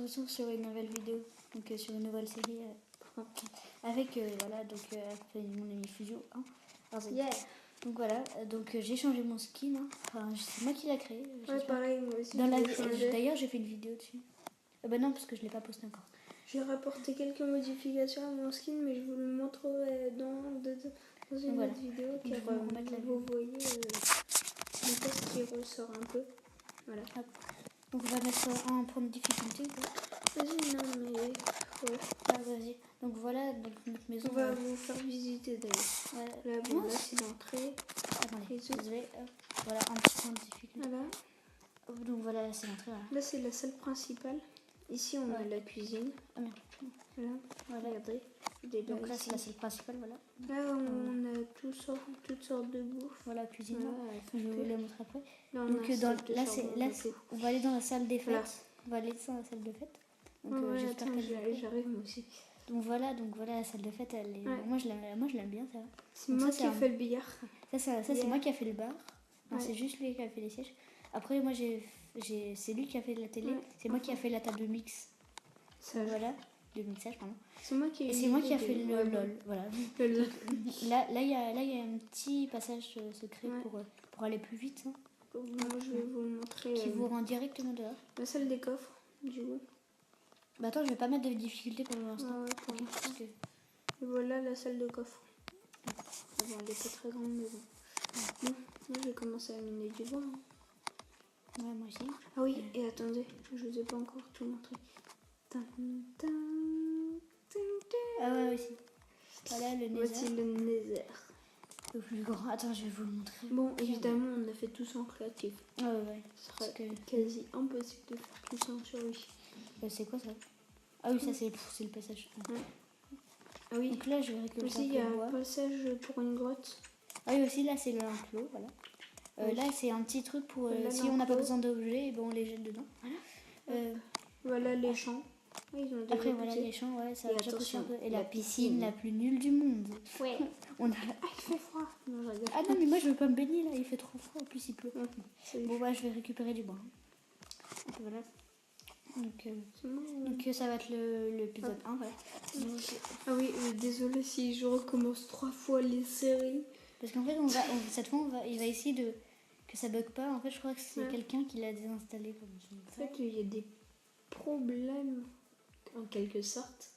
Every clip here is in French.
retour sur une nouvelle vidéo, donc sur une nouvelle série avec voilà donc mon ami Fusio. Hein. Alors, Yeah. Donc voilà, donc j'ai changé mon skin. Hein. Enfin, c'est moi qui l'a créé. Ouais, pareil, moi aussi. D'ailleurs, j'ai fait une vidéo dessus. Bah non, parce que je l'ai pas posté encore. J'ai rapporté quelques modifications à mon skin, mais je vous le montrerai dans une autre vidéo car vous voyez le test qui ressort un peu. Voilà. Hop. Donc on va mettre un point de difficulté. Vas-y, non, mais ouais. Ah, vas-y. Donc voilà, donc notre maison. On va vous faire visiter d'ailleurs. Ouais. Là, c'est l'entrée. Attendez, désolé. Voilà, un petit point de difficulté. Voilà. Donc voilà, c'est l'entrée. Voilà. Là, c'est la salle principale. Ici, on a la cuisine. Ah merde. Voilà. Regardez. Donc là, c'est la salle principale, voilà. Là, on a toutes sortes de bouffe. Voilà, cuisine. Voilà, je vais vous la montrer après. Là, donc on va aller dans la salle des fêtes. Voilà. On va aller dans la salle de fête. Donc j'espère que j'arrive moi aussi. Donc voilà, la salle de fête, elle est... moi je l'aime bien, ça. C'est moi qui ai fait le billard. Ça c'est moi qui a fait le bar. Non, c'est juste lui qui a fait les sièges. Après, moi, c'est lui qui a fait la télé. C'est moi qui a fait la table de mix. Voilà, de mixage, pardon. C'est moi qui a fait le LOL. Voilà. Là, il y a un petit passage secret pour aller plus vite. Hein. Moi, je vais vous le montrer. Qui vous rend directement dehors. La salle des coffres, du coup. Bah attends, je vais pas mettre de difficulté pour l'instant. Parce que... Et voilà la salle de coffre. Bon, elle est pas très grande, mais bon. Moi, je vais commencer à miner du bois. Hein. Ouais, moi aussi. Ah oui, et attendez, je vous ai pas encore tout montré. Ah ouais, aussi. Voilà le nether. Voici le nether. Le plus grand. Attends, je vais vous le montrer. Bon, évidemment, on a fait tout ça en créatif. Ah ouais. Ce sera quasi impossible de faire tout ça en survie. C'est quoi ça? Ah oui, ça c'est le passage. Ouais. Ah oui. Donc là, je vais récupérer. Aussi, il y a un passage pour une grotte. Ah oui, aussi là, c'est l'enclos, voilà. Là, c'est un petit truc pour si on n'a pas besoin d'objets, on les jette dedans. Voilà les champs. Après, voilà les champs, ouais, ça va déjà un peu. Et la piscine la plus nulle du monde. Ouais. Ah, il fait froid. Non, mais moi, je veux pas me baigner là, il fait trop froid, en plus il pleut. Bon, bah, je vais récupérer du bois. Donc, voilà. Donc ça va être l'épisode 1, ouais. Ah oui, désolé si je recommence 3 fois les séries. Parce qu'en fait, cette fois, il va essayer que ça bug pas. En fait, je crois que c'est quelqu'un qui l'a désinstallé. En fait, il y a des problèmes, en quelque sorte.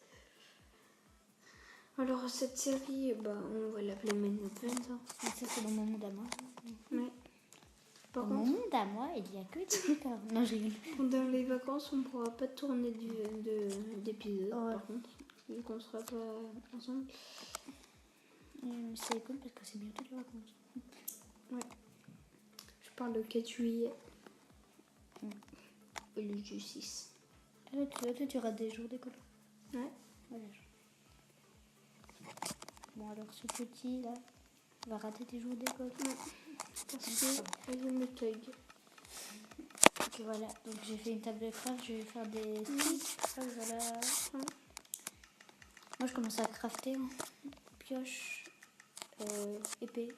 Alors, cette série, on va l'appeler Main Event. Hein. Ça, c'est dans mon monde à moi. Ouais. Dans mon monde à moi, il n'y a que des décors. Non, j'ai rigole. Pendant les vacances, on ne pourra pas tourner d'épisodes, par contre, vu qu'on ne sera pas ensemble. C'est cool parce que c'est bientôt les vacances. Ouais. Je parle le 4 juillet. Et le 6. Ah, toi, tu rates des jours d'école. Ouais. Voilà. Bon, alors ce petit là va rater tes jours d'école. Ouais. Parce que je me tug. Ok, voilà. Donc j'ai fait une table de craft, je vais faire des sticks. Voilà. Moi, je commence à crafter. Hein. Pioche, épée.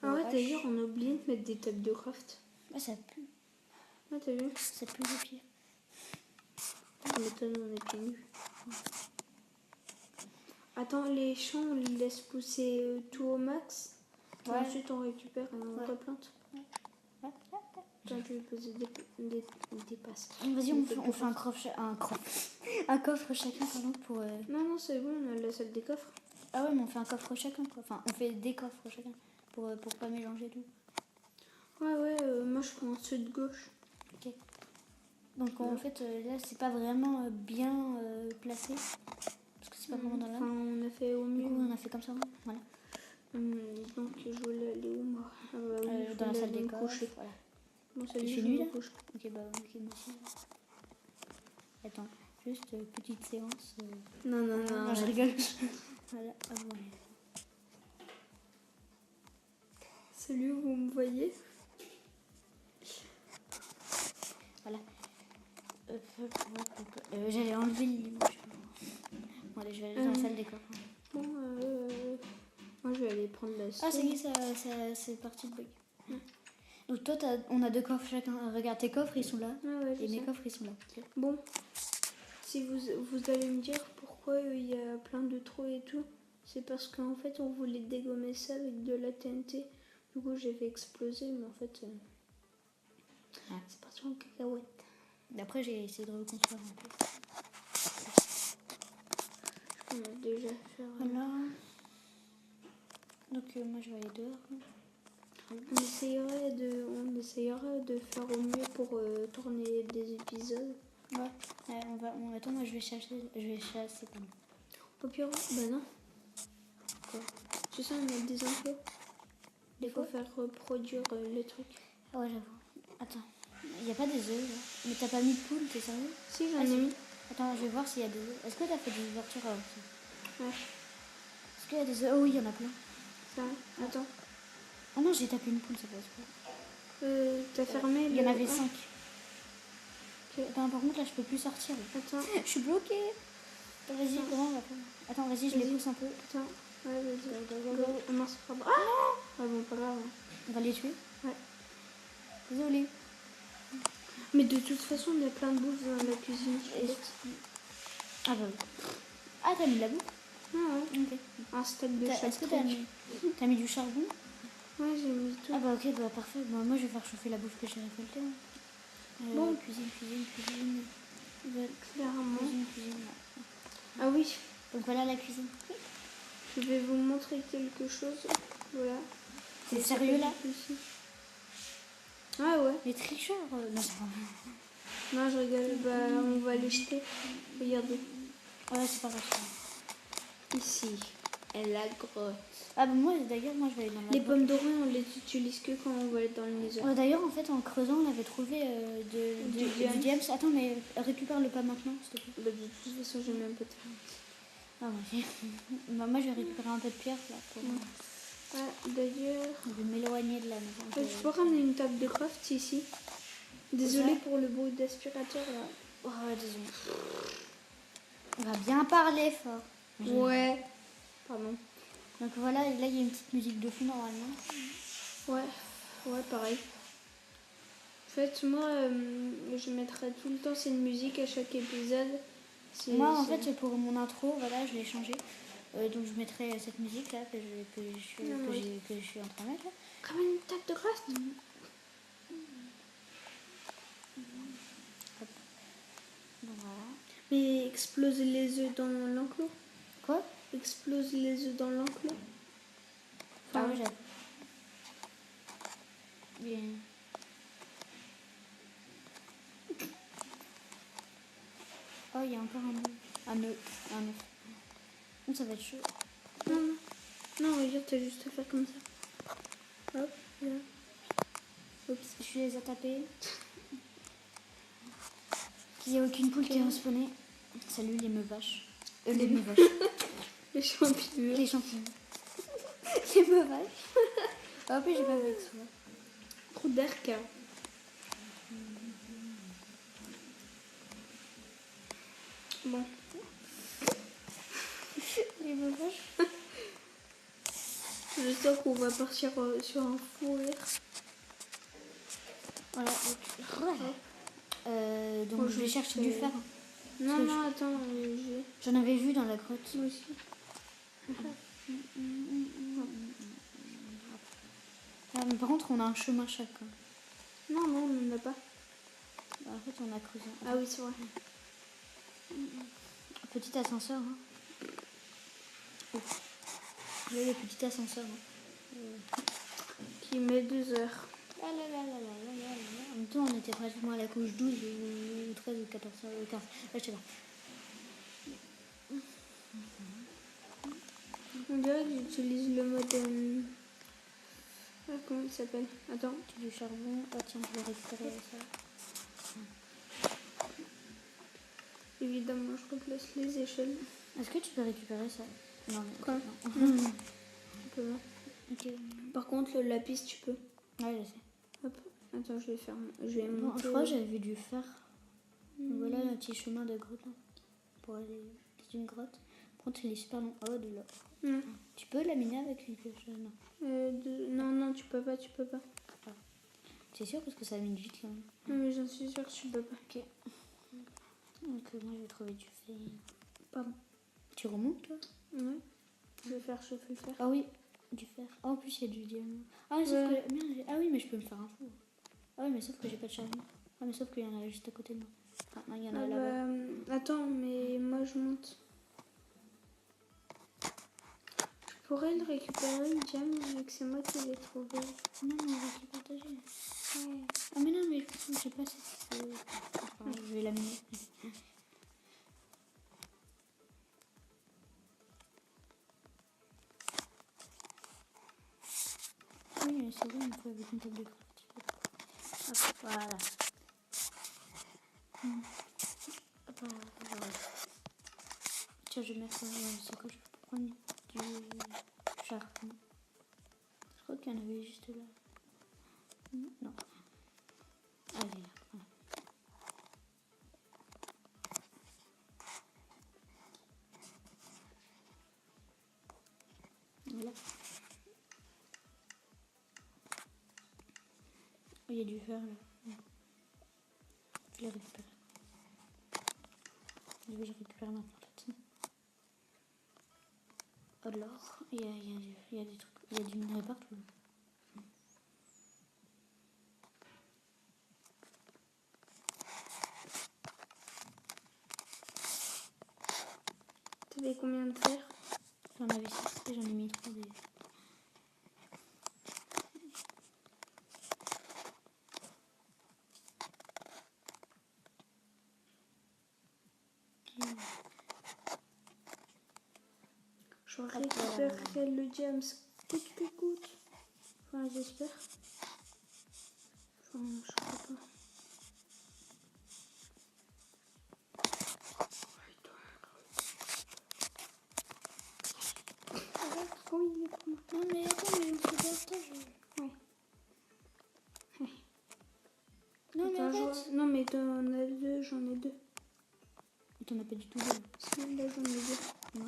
Ah ouais, d'ailleurs, on a oublié de mettre des tables de craft. Ah, ça pue. Ah, t'as vu? Ça pue les pieds. Ça m'étonne, on est pieds nus. Attends, les champs, on les laisse pousser tout au max. Ouais. Ensuite, on récupère et on replante. Ouais. Attends, je vais poser des passes. Vas-y, on fait un coffre chacun, pardon, pour... Non, c'est bon, on a la salle des coffres. Ah ouais, mais on fait un coffre chacun, quoi. Enfin, on fait des coffres chacun, pour pas mélanger tout. Ouais, moi je prends ceux de gauche. Ok. Donc en fait, là, c'est pas vraiment bien placé. Parce que c'est pas vraiment dans la... Enfin, on a fait au mieux. Du coup, on a fait comme ça, voilà. Donc, je voulais aller où, moi? Dans la salle des coffres, voilà. Bon, tu fais nuit, là? Ok, moi aussi. Attends, juste petite séance. Non, je rigole. Voilà, ouais. Salut, vous me voyez? Voilà. J'allais enlever le lit. Bon, allez, je vais aller dans la salle des coffres. Bon, moi je vais aller prendre la soupe. Ah, ça y est, c'est parti de bug. Donc toi, on a 2 coffres chacun. Regarde, tes coffres, ils sont là. Ah ouais, et mes coffres, ils sont là. Bon, si vous allez me dire pourquoi il y a plein de trous et tout, c'est parce qu'en fait, on voulait dégommer ça avec de la TNT. Du coup, j'ai fait exploser, mais en fait, c'est parti en cacahuète. Après, j'ai essayé de reconstruire un peu. On a déjà fait. Voilà. Donc, moi, je vais aller dehors. On essayera de faire au mieux pour tourner des épisodes. Ouais. Attends, moi, je vais chasser. Pardon. Au pire, bah non. Quoi? Tu sais, on a des infos. Il faut faire reproduire les trucs. Ah ouais, j'avoue. Attends. Il n'y a pas des œufs, là. Mais t'as pas mis de poule, t'es sérieux? Si, j'en ai mis. Attends, je vais voir s'il y a des œufs. Est-ce que t'as fait des ouvertures Ouais. Est-ce qu'il y a des œufs? Oh oui, il y en a plein. Ça, attends. Oh non, j'ai tapé une poule, ça passe pas. T'as fermé il y en avait 5. Okay. Attends, par contre, là, je peux plus sortir. Attends. Je suis bloquée. Vas-y, comment on va faire? Attends, vas-y, je les pousse un peu. Attends. Ouais, vas-y. Go. Mince, pas grave. Ah bon, pas grave. On va les tuer? Ouais. Désolée. Mais de toute façon, il y a plein de bouffe dans la cuisine. Ah bah oui. Ah, t'as mis de la bouffe? Ah ouais. Ok. Un steak de chaque. Est-ce que t'as mis du charbon? Ouais, j'ai mis tout. Ah bah ok, bah parfait. Bah, moi, je vais faire chauffer la bouffe que j'ai récoltée. Bon. Cuisine. Clairement. Cuisine. Ah oui. Donc voilà la cuisine. Je vais vous montrer quelque chose. Voilà. C'est sérieux là? Ici. Ah ouais. Les tricheurs. Non, je rigole. Bah, on va les jeter. Regardez. Ouais, c'est pas grave. Ici. Et la grotte. Ah bah moi, d'ailleurs, je vais aller dans la Les grotte. pommes dorées, on les utilise que quand on va aller dans le nether. D'ailleurs, en fait, en creusant, on avait trouvé du diams. Attends, mais récupère-le pas maintenant, s'il te plaît. Bah, de toute façon, j'ai même un peu de temps. Ah ouais. Bah, moi, je vais récupérer un peu de pierre là pour. Ah, d'ailleurs. Je vais m'éloigner de la maison. Tu peux ramener une table de craft ici. Désolée pour le bruit d'aspirateur là. Oh, désolé. On va bien parler fort. Ouais. Pardon. Donc voilà, là, il y a une petite musique de fond normalement. Ouais, pareil. En fait, moi, je mettrai tout le temps cette musique à chaque épisode. Moi, en fait, pour mon intro, voilà, je l'ai changé. Donc, je mettrai cette musique là que je suis en train de mettre. Là. Comme une table de craft. Hop. Bon, voilà. Mais explose les œufs dans l'enclos. Quoi? Explose les œufs dans l'enclos. Ah oui, j'avoue. Bien. Oh, il y a encore un œuf. Ça va être chaud. Non, regarde, t'as juste à faire comme ça. Hop, là. Oups, je les ai tapés. Il n'y a aucune poule qui est respawnée. Salut les meufs vaches. Les meufs vaches. Les champignons. Les champignons. Les meufs vaches. Ah, puis j'ai pas vu avec ça. Trop d'air, car. Bon. Les meufs vaches. Je sens qu'on va partir sur un fou rire. Voilà. Donc je vais chercher du fer. Non, attends. J'en avais vu dans la grotte. Moi aussi. Mais par contre, on a un chemin chacun. Non, on n'en a pas. En fait, on a creusé. Ah oui, c'est vrai. Petit ascenseur. Hein. Le petit ascenseur. Qui met 2 heures. En même temps, on était pratiquement à la couche 12 ou 13 ou 14 ou 15. Je sais pas. On dirait que j'utilise le mode... comment il s'appelle? Attends. Du charbon. Ah tiens, je vais récupérer ça. Évidemment, je replace les échelles. Est-ce que tu peux récupérer ça? Non. Quoi? Non. Tu peux pas. Ok. Par contre, le lapis, tu peux. Ouais, je sais. Hop. Attends, je vais faire... Je vais Bon, monter... je crois que j'avais vu du fer. Voilà un petit chemin de grotte là. Pour aller dans une grotte. Par contre, il est super long. Oh, de là. Tu peux laminer avec une pioche? Non. Non, tu peux pas. Ah. T'es sûr parce que ça mine vite là. Non mais j'en suis sûre que je peux pas. Ok. Donc moi je vais trouver du fer. Pardon. Tu remontes toi? Ouais. Je vais faire chauffer le fer. Ah oui, du fer. Ah, en plus il y a du diamant. Ah, sauf que... Merde, ah oui, mais je peux me faire un four. Ah oui, mais sauf que j'ai pas de charbon. Ah mais sauf qu'il y en a juste à côté de moi. Ah non, il y en a là-bas. Attends, mais moi je monte. Je pourrais le récupérer le diamant vu que c'est moi qui l'ai trouvé. Non, mais on va se partager. Ouais. Ah mais non, mais je pense que j'ai pas assez. Enfin, je vais la miner. Oui, mais c'est vrai, on peut avec une table de craft. Hop, voilà. Hop, voilà. Tiens, je vais mettre ça dans le sacoche pour prendre du charbon. Je crois qu'il y en avait juste là. Non. Allez, voilà. Voilà. Oh, il y a du fer là. Je l'ai récupéré. Je vais le récupérer maintenant tout de suite. Oh de l'or. Il y a des trucs. Il y a du minerai partout. T'avais combien de fer? J'en avais 6 et j'en ai mis 3 des. Je récupérerai le diamant coûte que coûte. Enfin, j'espère. Enfin, je sais pas. Oh, il est pour moi. Non mais attends, mais on se partage. Ouais. Non mais Attends, arrête. non mais t'en as deux, j'en ai deux. T'en as pas du tout deux. Si, là j'en ai deux. Non.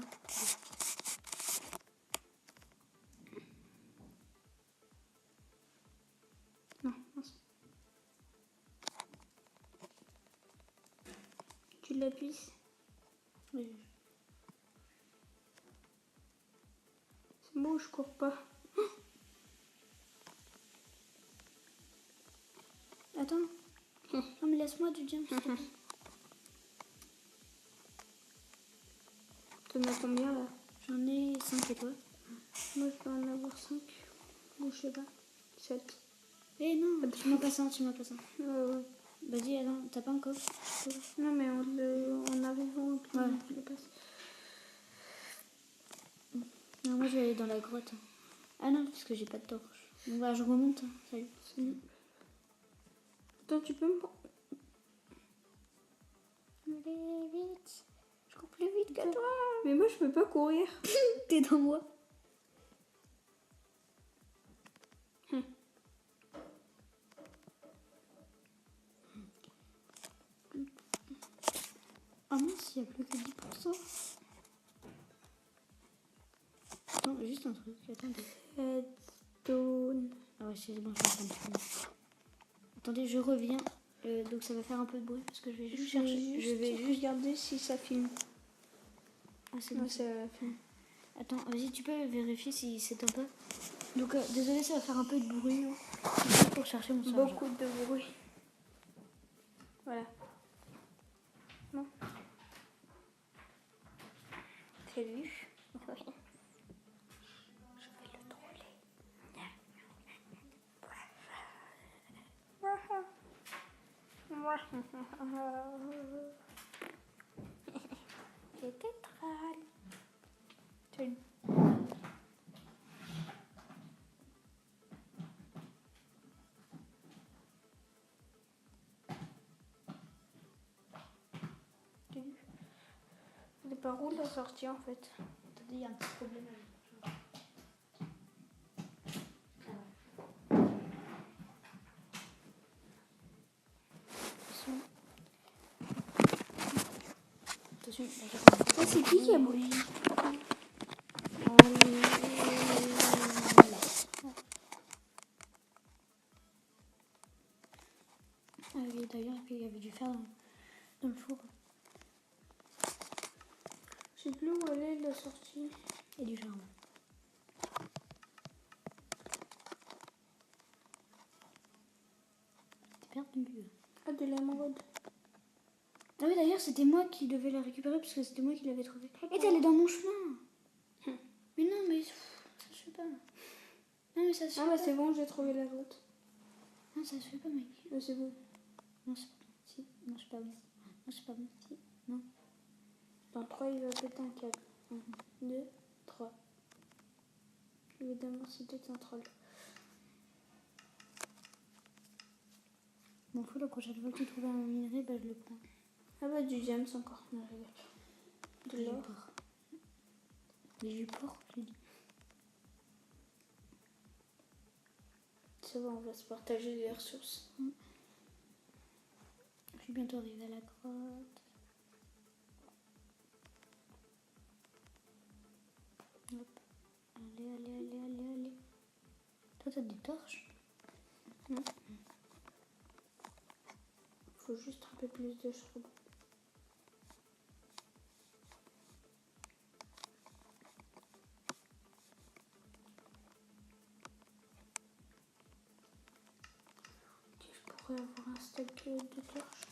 Non, mince. Tu l'appuies? Oui. C'est bon, je cours pas. Attends. Non mais laisse-moi du diamant. T'en as combien là? J'en ai 5 et toi? Moi je dois en avoir 5. Ou je sais pas. 7. Eh non, tu m'en passes un, tu m'en passes un. Ouais. Vas-y, attends, t'as pas encore? Non mais en arrivant, Ouais. je le passe. Non, moi je vais aller dans la grotte. Ah non, parce que j'ai pas de torche. Bon bah je remonte. Salut. Salut. Attends, tu peux me... Allez, vite. Je cours plus vite que toi. Mais moi je peux pas courir. T'es dans moi. Ah mince, il n'y a plus que 10%. Attends, juste un truc, attendez. Redstone. Ah ouais, c'est bon, je suis en train de filmer. Attendez, je reviens. Donc ça va faire un peu de bruit parce que je vais juste chercher. Je vais juste regarder si ça filme. Ah c'est bon. Ouais, ça filme. Attends, vas-y, tu peux vérifier si c'est un peu. Donc désolé, ça va faire un peu de bruit. Hein. C'est juste pour chercher mon serveur. Beaucoup de bruit. Voilà. Non. C'est lui. Oui. Je vais le troller. J'étais troll. C'est par où la sortie en fait? Attendez, il y a un petit problème avec. Attention, Oh, c'est qui a bruit? j'avais dû faire dans le four. Je sais plus où elle est la sortie. Et du charbon. T'es perdu. Ah, de l'émeraude. Ah oui, d'ailleurs, c'était moi qui devais la récupérer parce que c'était moi qui l'avais trouvée. Et t'es allée dans mon chemin. Mais non, mais ça se fait pas. Non, mais ça se fait Ah, bah pas. c'est bon, j'ai trouvé la grotte. Non, ça se fait pas, mec. C'est bon. Non, c'est pas bon. Si. Non, c'est pas bon. Non, c'est pas bon. Si. Non. Dans 3, il va péter un câble. 1, 2, 3. Évidemment, c'était un troll. M'en fous, la prochaine fois que tu trouves un minerai, bah je le prends. Ah bah du diamant encore. Non, je rigole. De l'or. Mais du porc, j'ai dit. Ça va, on va se partager les ressources. Je suis bientôt arrivée à la grotte. Hop. Allez, allez, allez, allez, allez. Toi, t'as des torches? Non. Faut juste un peu plus de charbon. Ok, je pourrais avoir un stack de torches.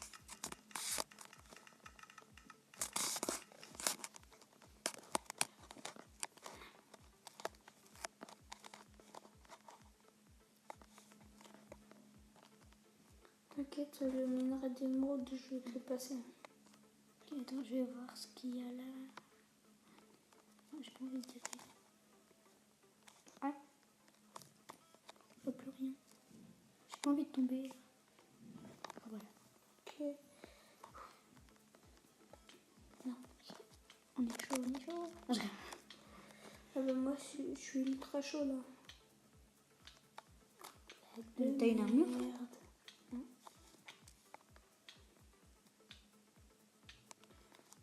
T'inquiète, le minerai d'émeraude, je vais te le passer. Ok, attends, je vais voir ce qu'il y a là. Non, j'ai pas envie de dire. Ah, je vois plus rien. J'ai pas envie de tomber. Ah, voilà. Ok. Non, on est chaud, on est chaud. Ah, je... Ah bah moi, je suis ultra chaud là. T'as une armure? Merde.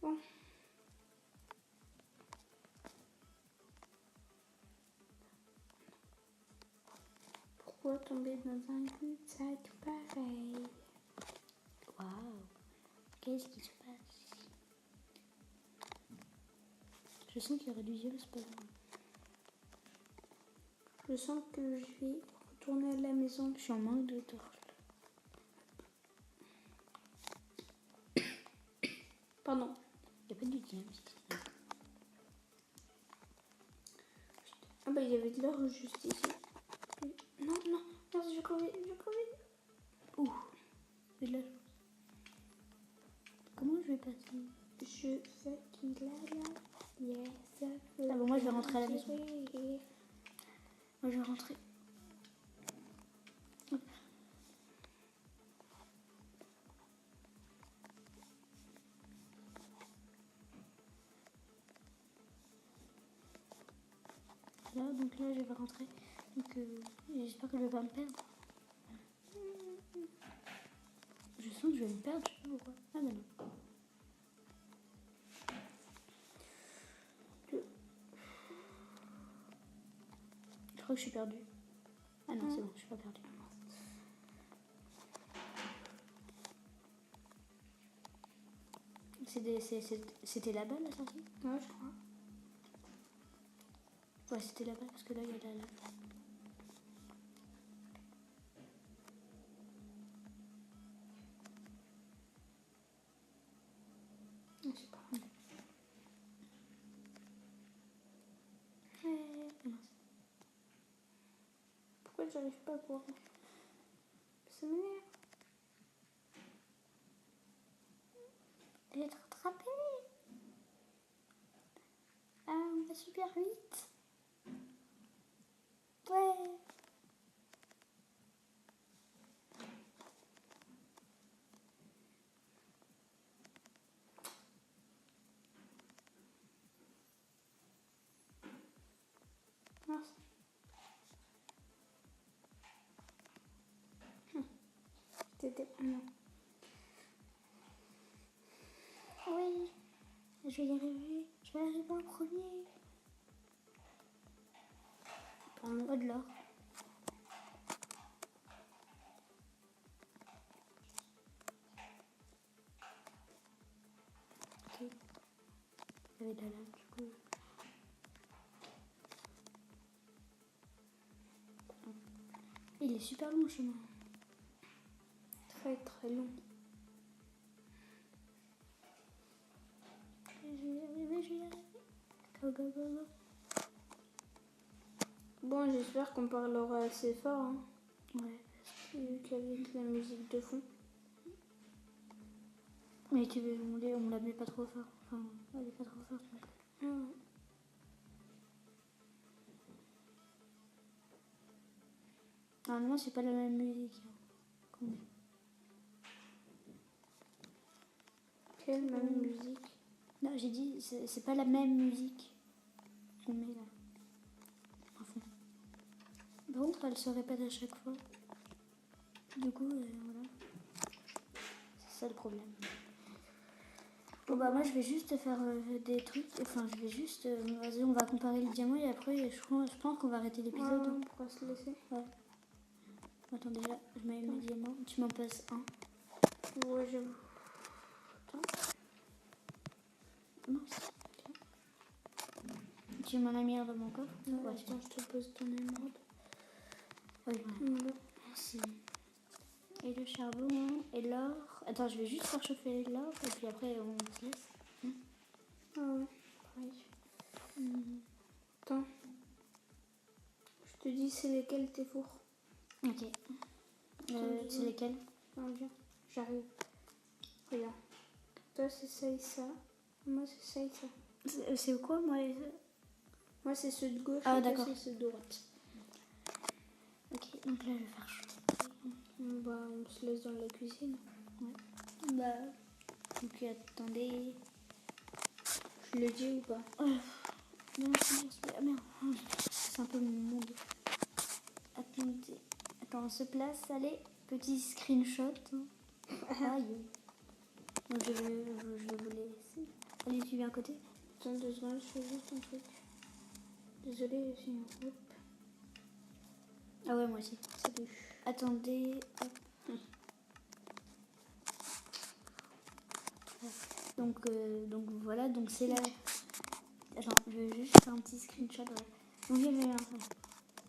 Bon. Pourquoi tomber dans un cul-de-sac pareil? Waouh, qu'est-ce qui se passe? Je sens qu'il y aurait du diable, c'est pas grave. Je sens que je vais retourner à la maison. Je suis en manque de torches. Pardon. Il n'y a pas du diable ici. Ah bah il y avait de l'or juste ici. Non, non, non, je vais crever, je vais crever. Ouh, c'est de la chance. Comment je vais passer? Je fais qu'il a là. Yes, Ah bon, moi je vais rentrer à la maison. Moi je vais rentrer. Hop. Là, donc là je vais rentrer. Donc j'espère que je vais pas me perdre. Je sens que je vais me perdre, je sais pas pourquoi. Ah bah non. Je crois que je suis perdue. Ah non, c'est bon, je suis pas perdue. C'était là-bas la sortie? Ouais, je crois. Ouais, c'était là-bas parce que là il y a de la lave. Je sais pas. Mince. Pourquoi j'arrive pas à boire? Ça m'énerve. Elle est rattrapée. Ah, on va super vite. Ouais. Mince. C'était... Non. Oui. Je vais y arriver. Je vais arriver en premier. Prends-moi de l'or. et de la lave, du coup. Il est super long le chemin. Très très long. Je vais y arriver, je vais y arriver. Go, go, go, go. Bon, j'espère qu'on parlera assez fort, hein, Ouais. vu qu'il y avait de la musique de fond. Mais on la met pas trop fort. Enfin, elle est pas trop forte. Donc. Ah ouais. Normalement, c'est pas la même musique. Quelle même musique? Non, j'ai dit, c'est pas la même musique qu'on met là. À fond. Par contre, elle se répète à chaque fois. Du coup, voilà. C'est ça le problème. Bon, bah, moi, je vais juste faire des trucs. Enfin, je vais juste. Vas-y, on va comparer le diamant et après, je pense qu'on va arrêter l'épisode. On pourra se laisser. Ouais. Attends, déjà, je mets mes diamants. Tu m'en passes un. Ouais, j'avoue. Mince. Tu m'en as mis un dans mon coffre. Ouais, attends, je te pose ton émeraude. Oui, voilà. Merci. Et le charbon et l'or. Attends, je vais juste faire chauffer l'or et puis après on se laisse. Ah ouais, pareil. Attends. Je te dis c'est lesquels tes fours. Ok. C'est lesquels? Non, viens, j'arrive. Regarde. Toi c'est ça et ça. Moi c'est ça et ça. C'est quoi moi? Moi c'est ceux de gauche Ah, et toi d'accord. c'est ceux de droite. Ok, donc là je vais faire chauffer. Bah on se laisse dans la cuisine. Ouais. Bah. Donc attendez. Je le dis ou pas? Non, ah merde. C'est un peu mon monde. Attendez. Attends, on se place, allez. Petit screenshot. Aïe. Donc je vais vous laisser. Allez, tu viens à côté. Attends 2 secondes, je fais juste un truc. Désolée, j'ai un hop. Ah ouais, moi aussi. Salut. Attendez. Hop. Donc voilà, donc c'est là. Attends, je vais juste faire un petit screenshot. Ouais. Donc il y avait un.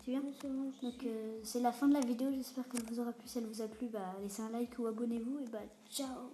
Tu viens? Donc c'est la fin de la vidéo. J'espère qu'elle vous aura plu. Si elle vous a plu, bah laissez un like ou abonnez-vous et bah ciao.